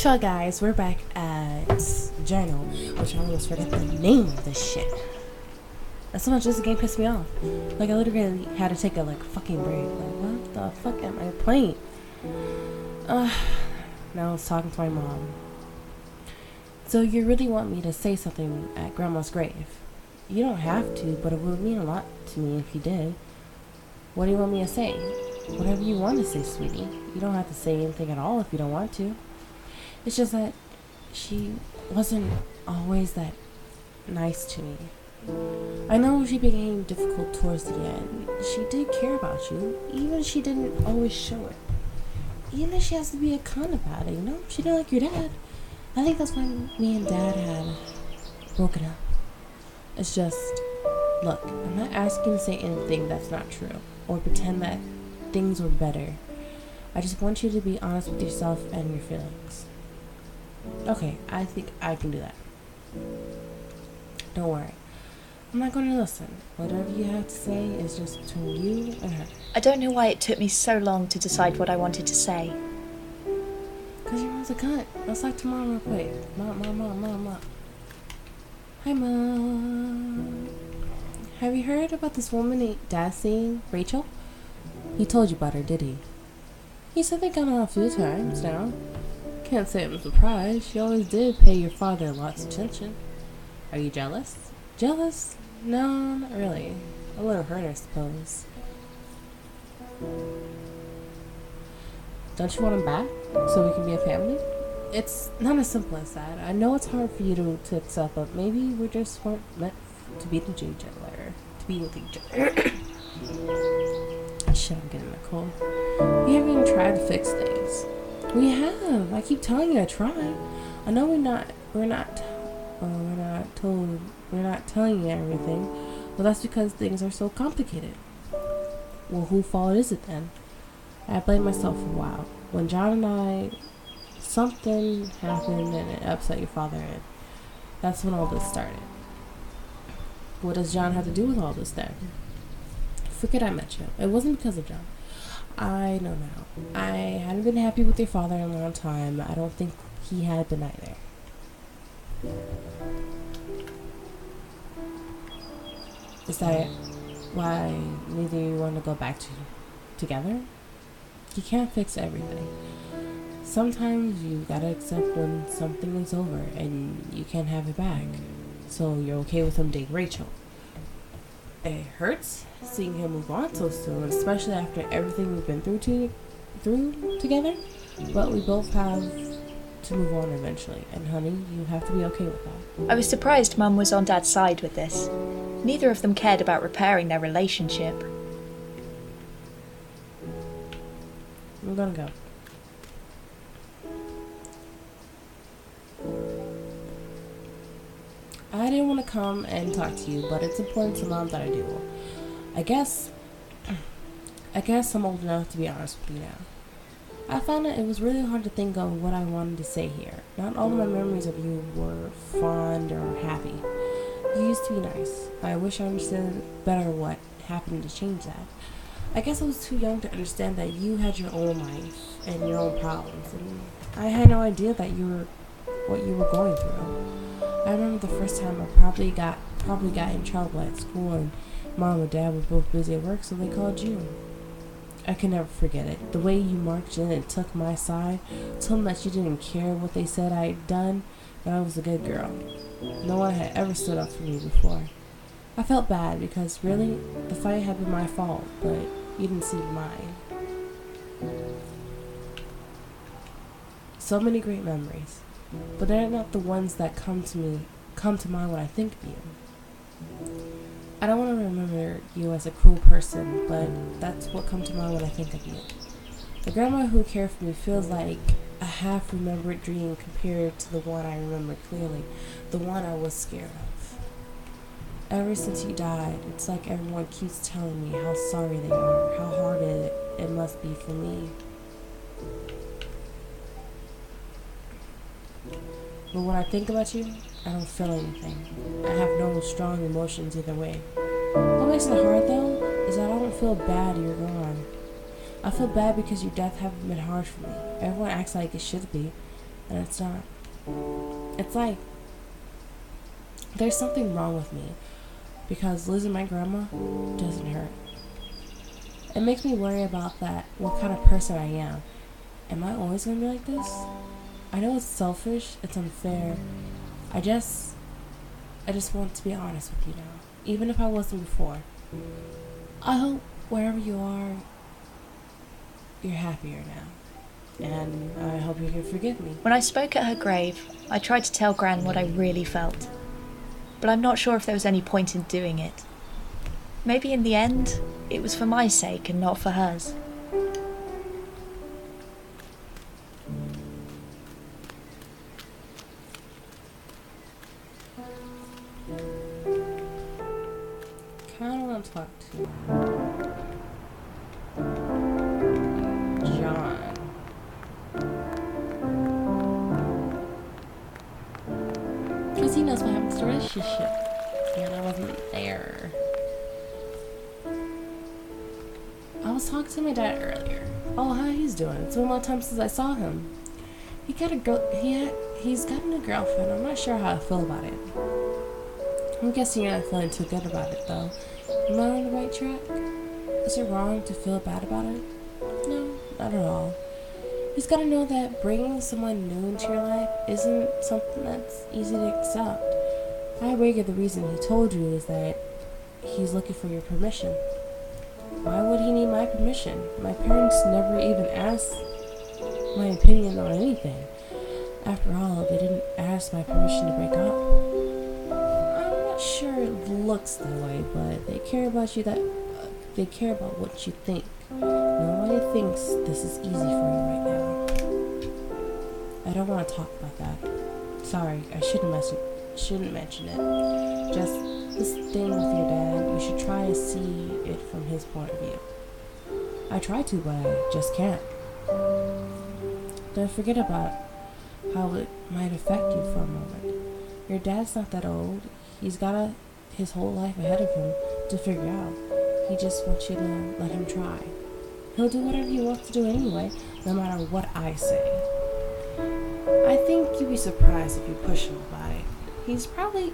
So guys, we're back at Journal, which I almost forget the name of this shit. That's so much this game pissed me off. Like I literally had to take a fucking break. Like what the fuck am I playing? Now I was talking to my mom. So you really want me to say something at Grandma's grave? You don't have to, but it would mean a lot to me if you did. What do you want me to say? Whatever you want to say, sweetie. You don't have to say anything at all if you don't want to. It's just that she wasn't always that nice to me. I know she became difficult towards the end. She did care about you, even if she didn't always show it. Even if she has to be a cunt about it, you know? She didn't like your dad. I think that's why me and Dad had broken up. It's just, look, I'm not asking you to say anything that's not true, or pretend that things were better. I just want you to be honest with yourself and your feelings. Okay, I think I can do that. Don't worry. I'm not going to listen. Whatever you have to say is just between you and her. I don't know why it took me so long to decide what I wanted to say. Because your mom's a cunt. Let's talk to Mom real quick. Mom. Hi, Mom. Have you heard about this woman Dad seeing, Rachel? He told you about her, did he? He said they got on a few times now. Can't say I'm surprised. She always did pay your father lots of attention. Are you jealous? Jealous? No, not really. A little hurt, I suppose. Don't you want him back so we can be a family? It's not as simple as that. I know it's hard for you to accept, but maybe we just weren't meant to be with each other. To be with each other. Shit, I'm getting a cold. We haven't even tried to fix things. We have. I keep telling you to try. I know we're not telling you everything. Well, that's because things are so complicated. Well, whose fault is it then? I blamed myself for a while. When John and I, something happened and it upset your father, and that's when all this started. What does John have to do with all this then? Forget I met you. It wasn't because of John. I know now. I hadn't been happy with your father in a long time. I don't think he had been either. Is that why neither of you want to go back together? You can't fix everything. Sometimes you gotta accept when something is over and you can't have it back. So you're okay with him dating Rachel. It hurts seeing him move on so soon, especially after everything we've been through together. But we both have to move on eventually, and honey, you have to be okay with that. I was surprised Mum was on Dad's side with this. Neither of them cared about repairing their relationship. I'm gonna go. I didn't want to come and talk to you, but it's important to Mom that I do. I guess I'm old enough to be honest with you now. I found that it was really hard to think of what I wanted to say here. Not all of my memories of you were fond or happy. You used to be nice. I wish I understood better what happened to change that. I guess I was too young to understand that you had your own life and your own problems, and I had no idea that what you were going through. I remember the first time I probably got in trouble at school, and Mom and Dad were both busy at work, so they called you. I can never forget it. The way you marched in and took my side, told them that you didn't care what they said I had done, that I was a good girl. No one had ever stood up for me before. I felt bad because really, the fight had been my fault, but you didn't see mine. So many great memories, but they're not the ones that come to mind when I think of you. I don't want to remember you as a cruel person, but that's what comes to mind when I think of you. The grandma who cared for me feels like a half-remembered dream compared to the one I remember clearly, the one I was scared of. Ever since you died, it's like everyone keeps telling me how sorry they are, how hard it must be for me. But when I think about you, I don't feel anything. I have no strong emotions either way. What makes it hard though, is that I don't feel bad you're gone. I feel bad because your death haven't been hard for me. Everyone acts like it should be. and it's not. It's like there's something wrong with me because losing my grandma doesn't hurt. It makes me worry about that, what kind of person I am. Am I always gonna be like this? I know it's selfish, it's unfair. I just want to be honest with you now, even if I wasn't before. I hope wherever you are, you're happier now. And I hope you can forgive me. When I spoke at her grave, I tried to tell Gran what I really felt. But I'm not sure if there was any point in doing it. Maybe in the end, it was for my sake and not for hers. Kinda want to talk to John. Because he knows what happened to the relationship. And I wasn't there. I was talking to my dad earlier. Oh, how he's doing. It's been a long time since I saw him. He's gotten a girlfriend. I'm not sure how I feel about it. I'm guessing you're not feeling too good about it, though. Am I on the right track? Is it wrong to feel bad about it? No, not at all. He's got to know that bringing someone new into your life isn't something that's easy to accept. I figure the reason he told you is that he's looking for your permission. Why would he need my permission? My parents never even asked my opinion on anything. After all, they didn't ask my permission to break up. I'm not sure it looks that way, but they care about you they care about what you think. Nobody thinks this is easy for you right now. I don't want to talk about that. Sorry, I shouldn't mention it. Just this thing with your dad, you should try to see it from his point of view. I try to, but I just can't. Don't forget about how it might affect you for a moment. Your dad's not that old. He's got his whole life ahead of him to figure out. He just wants you to let him try. He'll do whatever he wants to do anyway, no matter what I say. I think you'd be surprised if you push him about it. He probably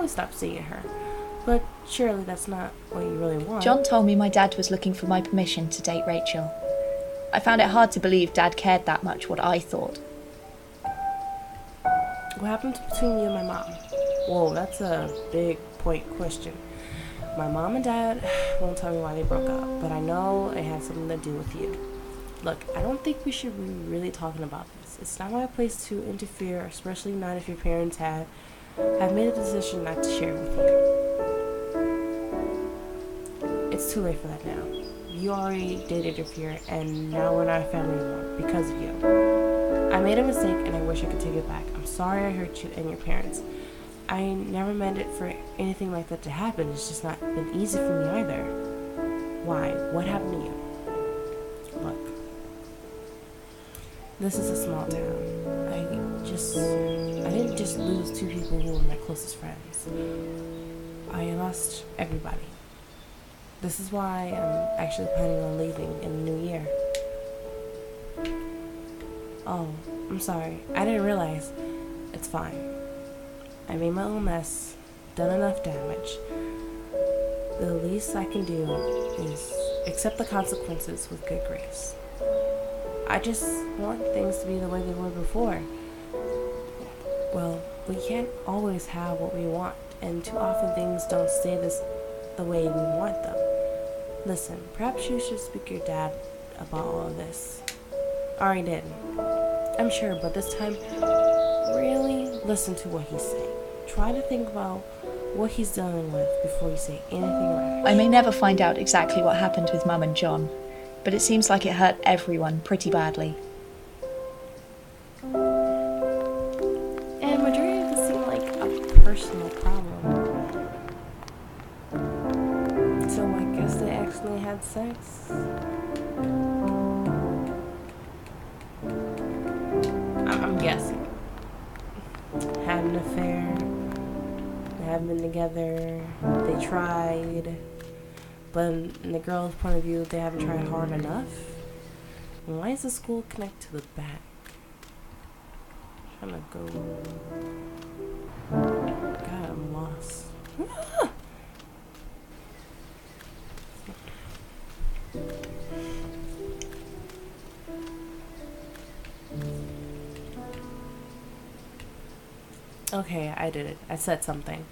stopped seeing her. But surely that's not what you really want. John told me my dad was looking for my permission to date Rachel. I found it hard to believe Dad cared that much what I thought. What happened between you and my mom? Whoa, that's a big point question. My mom and dad won't tell me why they broke up, but I know it had something to do with you. Look, I don't think we should be really talking about this. It's not my place to interfere, especially not if your parents have made a decision not to share with you. It's too late for that now. You already did interfere, and now we're not a family anymore because of you. I made a mistake, and I wish I could take it back. I'm sorry I hurt you and your parents. I never meant it for anything like that to happen. It's just not been easy for me either. Why? What happened to you? Look, this is a small town. I didn't just lose two people who were my closest friends. I lost everybody. This is why I'm actually planning on leaving in the new year. Oh, I'm sorry. I didn't realize. It's fine. I made my own mess, done enough damage. The least I can do is accept the consequences with good grace. I just want things to be the way they were before. Well, we can't always have what we want, and too often things don't stay the way we want them. Listen, perhaps you should speak to your dad about all of this. I already did. I'm sure, but this time, really listen to what he's saying. Try to think about what he's dealing with before you say anything rash. I may never find out exactly what happened with Mum and John, but it seems like it hurt everyone pretty badly. And majority of it seemed like a personal problem. So I guess they actually had sex. I'm guessing. Had an affair. They haven't been together. They tried. But in the girl's point of view, they haven't tried hard enough. And why does the school connect to the back? trying to go. God, I'm lost. Okay, I did it. I said something.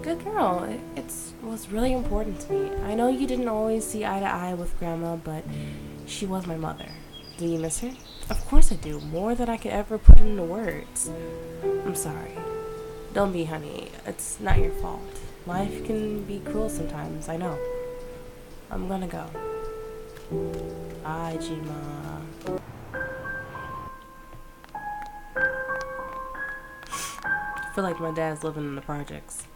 Good girl. It was really important to me. I know you didn't always see eye to eye with Grandma, but she was my mother. Do you miss her? Of course I do. More than I could ever put into words. I'm sorry. Don't be, honey. It's not your fault. Life can be cruel sometimes, I know. I'm gonna go. Bye, Jima. I feel like my dad's living in the projects.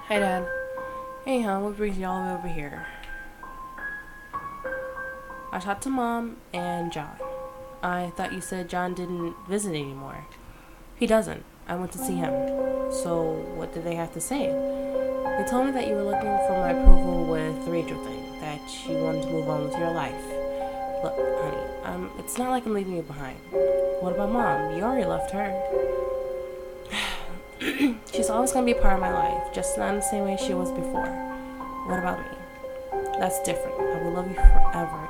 Hey, Dad. Hey, hon, what brings you all the way over here? I talked to Mom and John. I thought you said John didn't visit anymore. He doesn't. I went to see him. So, what did they have to say? They told me that you were looking for my approval with the Rachel thing, that you wanted to move on with your life. Look, honey, it's not like I'm leaving you behind. What about Mom? You already left her. She's always going to be a part of my life, just not in the same way she was before. What about me? That's different. I will love you forever.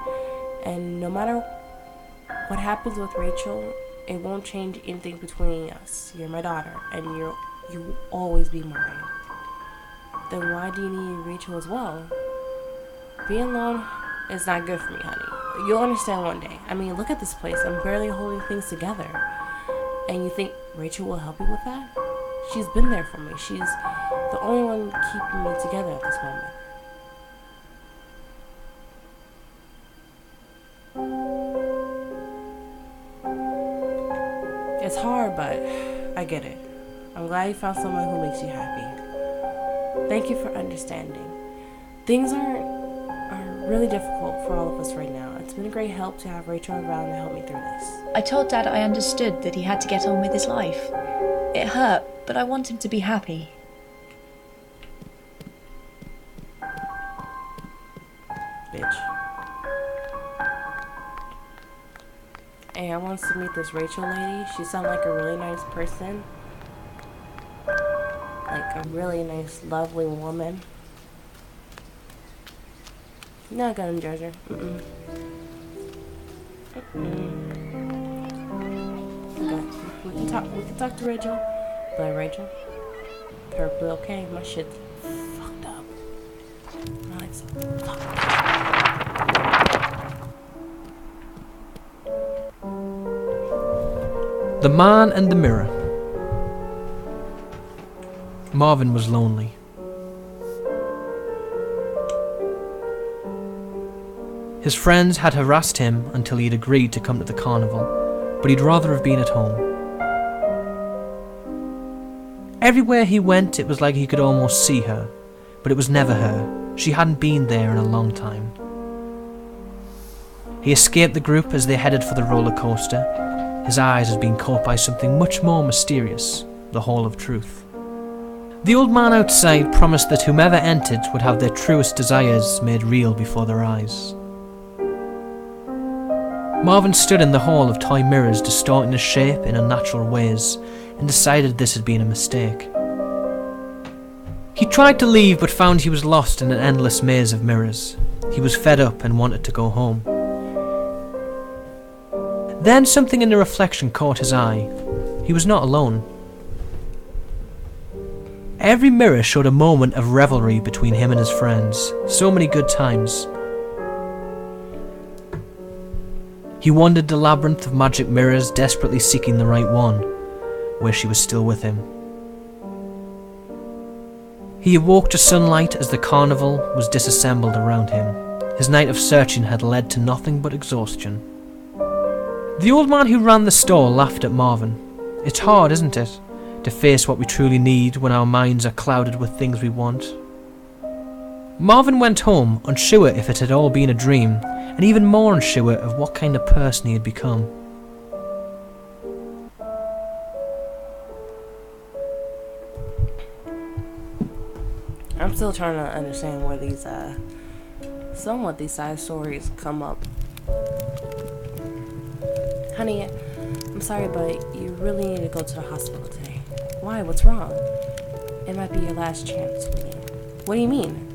And no matter what happens with Rachel, it won't change anything between us. You're my daughter, and you will always be mine. Then why do you need Rachel as well? Being alone is not good for me, honey. You'll understand one day. I mean, look at this place. I'm barely holding things together. And you think Rachel will help you with that? She's been there for me. She's the only one keeping me together at this moment. It's hard, but I get it. I'm glad you found someone who makes you happy. Thank you for understanding. Things are really difficult for all of us right now. It's been a great help to have Rachel around to help me through this. I told Dad I understood that he had to get on with his life. It hurt, but I want him to be happy. Bitch. Hey, I want to meet this Rachel lady. She sounds like a really nice person. Like a really nice, lovely woman. Not gonna judge her. Okay. We can talk to Rachel. But Rachel, perfectly okay. My shit's fucked up. My life's fucked up. The Man and the Mirror. Marvin was lonely. His friends had harassed him until he'd agreed to come to the carnival, but he'd rather have been at home. Everywhere he went, it was like he could almost see her, but it was never her. She hadn't been there in a long time. He escaped the group as they headed for the roller coaster. His eyes had been caught by something much more mysterious, the Hall of Truth. The old man outside promised that whomever entered would have their truest desires made real before their eyes. Marvin stood in the hall of toy mirrors distorting his shape in unnatural ways and decided this had been a mistake. He tried to leave but found he was lost in an endless maze of mirrors. He was fed up and wanted to go home. Then something in the reflection caught his eye. He was not alone. Every mirror showed a moment of revelry between him and his friends. So many good times. He wandered the labyrinth of magic mirrors, desperately seeking the right one, where she was still with him. He awoke to sunlight as the carnival was disassembled around him. His night of searching had led to nothing but exhaustion. The old man who ran the store laughed at Marvin. It's hard, isn't it, to face what we truly need when our minds are clouded with things we want. Marvin went home, unsure if it had all been a dream, and even more unsure of what kind of person he had become. I'm still trying to understand where these, somewhat these side stories come up. Honey, I'm sorry, but you really need to go to the hospital today. Why? What's wrong? It might be your last chance, sweetie. What do you mean?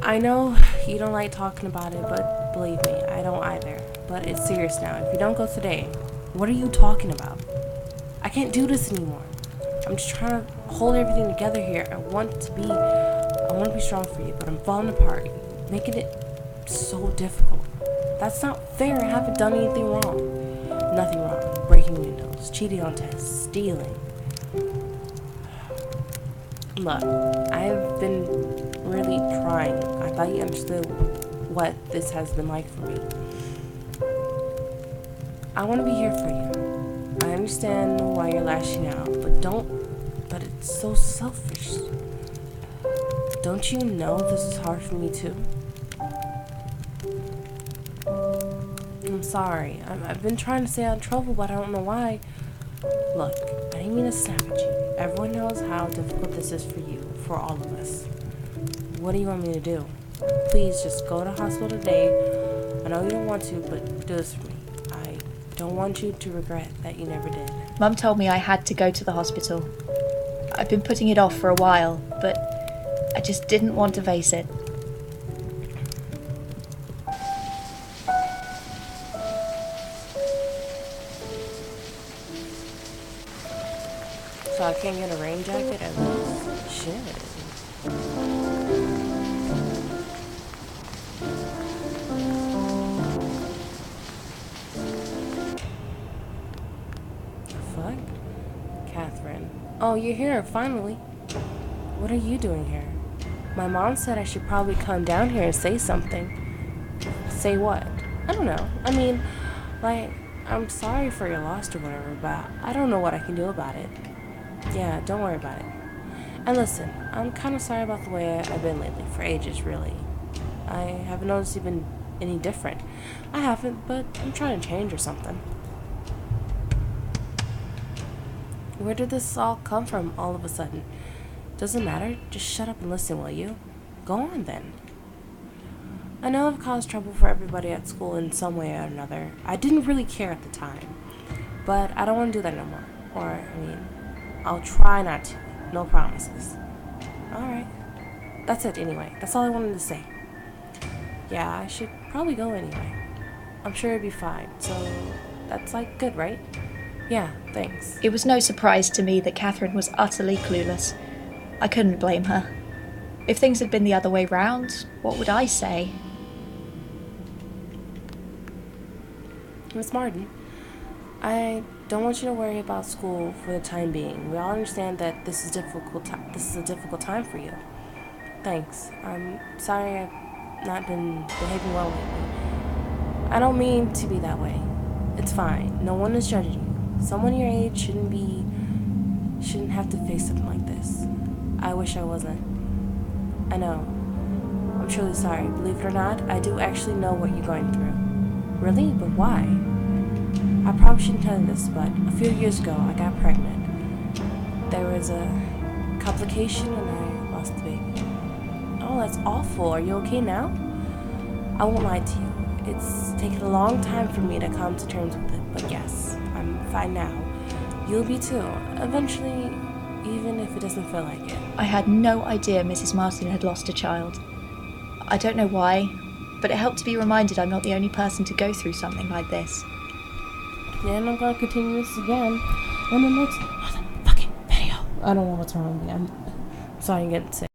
I know you don't like talking about it, but believe me, I don't either. But it's serious now. If you don't go today, what are you talking about? I can't do this anymore. I'm just trying to hold everything together here. I want to be strong for you, but I'm falling apart, making it so difficult. That's not fair. I haven't done anything wrong. Nothing wrong. Breaking windows, cheating on tests, stealing. Look, I've been really trying. I thought you understood what this has been like for me. I want to be here for you. I understand why you're lashing out, but it's so selfish. Don't you know this is hard for me too? I'm sorry. I've been trying to stay out of trouble, but I don't know why. Look, I didn't mean to snap at you. Everyone knows how difficult this is for you, for all of us. What do you want me to do? Please just go to the hospital today. I know you don't want to, but do this for me. I don't want you to regret that you never did. Mum told me I had to go to the hospital. I've been putting it off for a while, but I just didn't want to face it. So I can't get a rain jacket at least? Shit. Fuck? Catherine. Oh, you're here, finally. What are you doing here? My mom said I should probably come down here and say something. Say what? I don't know. I mean, like, I'm sorry for your loss or whatever, but I don't know what I can do about it. Yeah, don't worry about it. And listen, I'm kind of sorry about the way I've been lately, for ages, really. I haven't noticed you've been any different. I haven't, but I'm trying to change or something. Where did this all come from all of a sudden? Doesn't matter, just shut up and listen, will you? Go on then. I know I've caused trouble for everybody at school in some way or another. I didn't really care at the time, but I don't want to do that no more. I'll try not to. No promises. Alright. That's it anyway. That's all I wanted to say. Yeah, I should probably go anyway. I'm sure it'll be fine. So, that's like good, right? Yeah, thanks. It was no surprise to me that Catherine was utterly clueless. I couldn't blame her. If things had been the other way round, what would I say? Miss Martin, I don't want you to worry about school for the time being. We all understand that this is a difficult time for you. Thanks. I'm sorry I've not been behaving well lately. I don't mean to be that way. It's fine. No one is judging you. Someone your age shouldn't have to face something like this. I wish I wasn't. I know. I'm truly sorry. Believe it or not, I do actually know what you're going through. Really? But why? I probably shouldn't tell you this, but a few years ago, I got pregnant. There was a complication and I lost the baby. Oh, that's awful. Are you okay now? I won't lie to you. It's taken a long time for me to come to terms with it, but yes, I'm fine now. You'll be too. Eventually, even if it doesn't feel like it. I had no idea Mrs. Martin had lost a child. I don't know why, but it helped to be reminded I'm not the only person to go through something like this. Yeah, and I'm gonna continue this again in the next fucking video. I don't know what's wrong with me. I'm sorry, I'm getting sick.